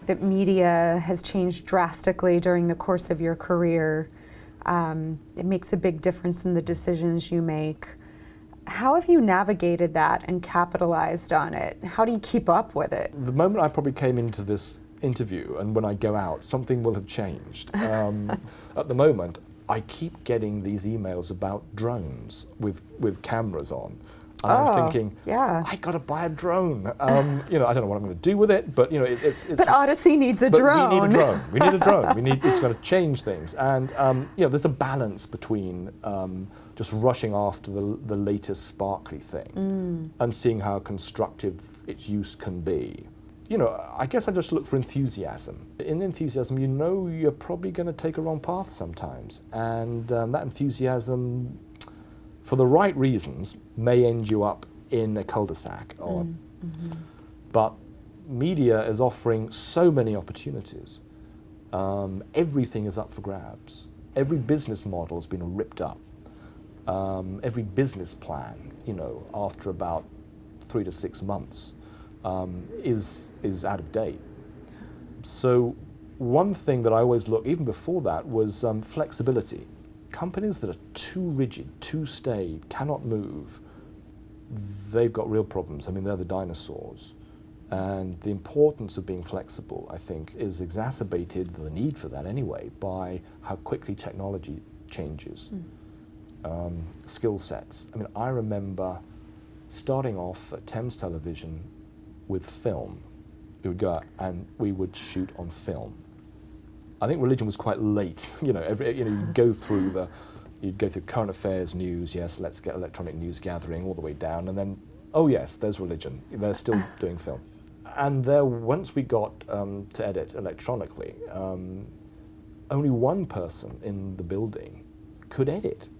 that media has changed drastically during the course of your career. It makes a big difference in the decisions you make. How have you navigated that and capitalized on it? How do you keep up with it? The moment I probably came into this interview and when I go out, something will have changed. At the moment, I keep getting these emails about drones with cameras on. And I'm thinking, I got to buy a drone. You know, I don't know what I'm going to do with it, but you know, it's. But Odyssey needs a drone. We need a drone. We need a drone. It's going to change things, and you know, there's a balance between just rushing after the latest sparkly thing and seeing how constructive its use can be. You know, I guess I just look for enthusiasm. In enthusiasm, you know, you're probably going to take a wrong path sometimes, and that enthusiasm, for the right reasons, may end you up in a cul-de-sac. But media is offering so many opportunities. Everything is up for grabs. Every business model has been ripped up. Every business plan, you know, after about 3 to 6 months, is out of date. So one thing that I always look, even before that, was flexibility. Companies that are too rigid, too staid, cannot move, they've got real problems. I mean, they're the dinosaurs. And the importance of being flexible, I think, is exacerbated, the need for that anyway, by how quickly technology changes. Skill sets. I mean, I remember starting off at Thames Television with film. We would go out and we would shoot on film. I think religion was quite late. You know, you'd go through current affairs news. Yes, let's get electronic news gathering all the way down, and then, oh yes, there's religion. They're still doing film. And there, once we got to edit electronically, only one person in the building could edit,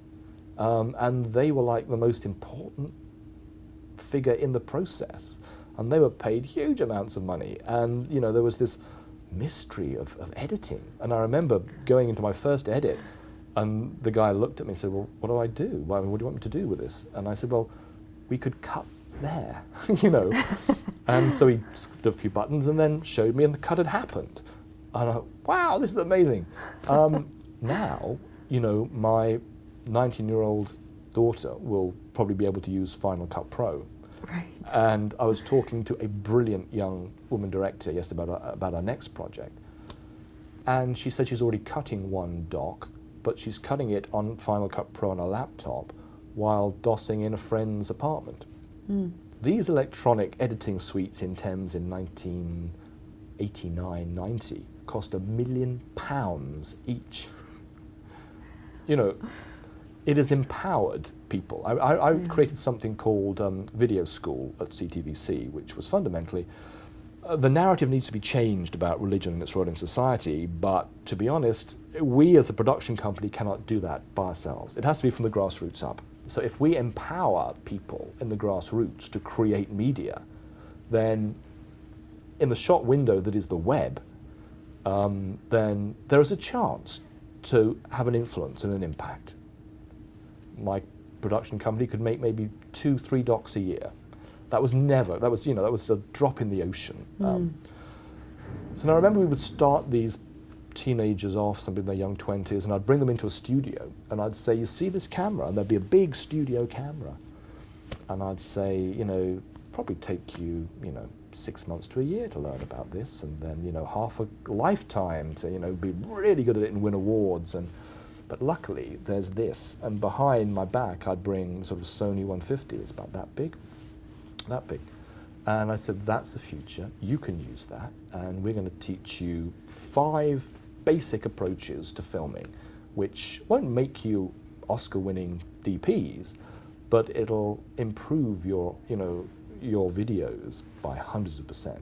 and they were like the most important figure in the process, and they were paid huge amounts of money. And you know, there was this mystery of editing. And I remember going into my first edit, and the guy looked at me and said, well, what do I do? What do you want me to do with this? And I said, well, we could cut there, you know. And so he did a few buttons and then showed me, and the cut had happened. And I thought, wow, this is amazing. Now, you know, my 19-year-old daughter will probably be able to use Final Cut Pro. Right. And I was talking to a brilliant young woman director yesterday about our next project. And she said she's already cutting one doc, but she's cutting it on Final Cut Pro on a laptop while dossing in a friend's apartment. These electronic editing suites in Thames in 1989-90 cost £1 million each. You know, it has empowered people. I created something called Video School at CTVC, which was fundamentally, the narrative needs to be changed about religion and its role in society, but to be honest, we as a production company cannot do that by ourselves. It has to be from the grassroots up. So if we empower people in the grassroots to create media, then in the shop window that is the web, then there is a chance to have an influence and an impact. My production company could make maybe 2-3 docs a year. That was a drop in the ocean. So now I remember we would start these teenagers off, some in their young 20s, and I'd bring them into a studio, and I'd say, you see this camera? And there'd be a big studio camera. And I'd say, you know, probably take you, you know, 6 months to a year to learn about this, and then, you know, half a lifetime to, you know, be really good at it and win awards. But luckily, there's this, and behind my back, I'd bring sort of Sony 150. It's about that big. And I said, that's the future. You can use that, and we're going to teach you 5 basic approaches to filming, which won't make you Oscar-winning DPs, but it'll improve your, you know, your videos by hundreds of %.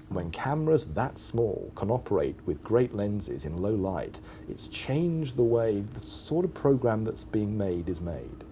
When cameras that small can operate with great lenses in low light, it's changed the way the sort of program that's being made is made.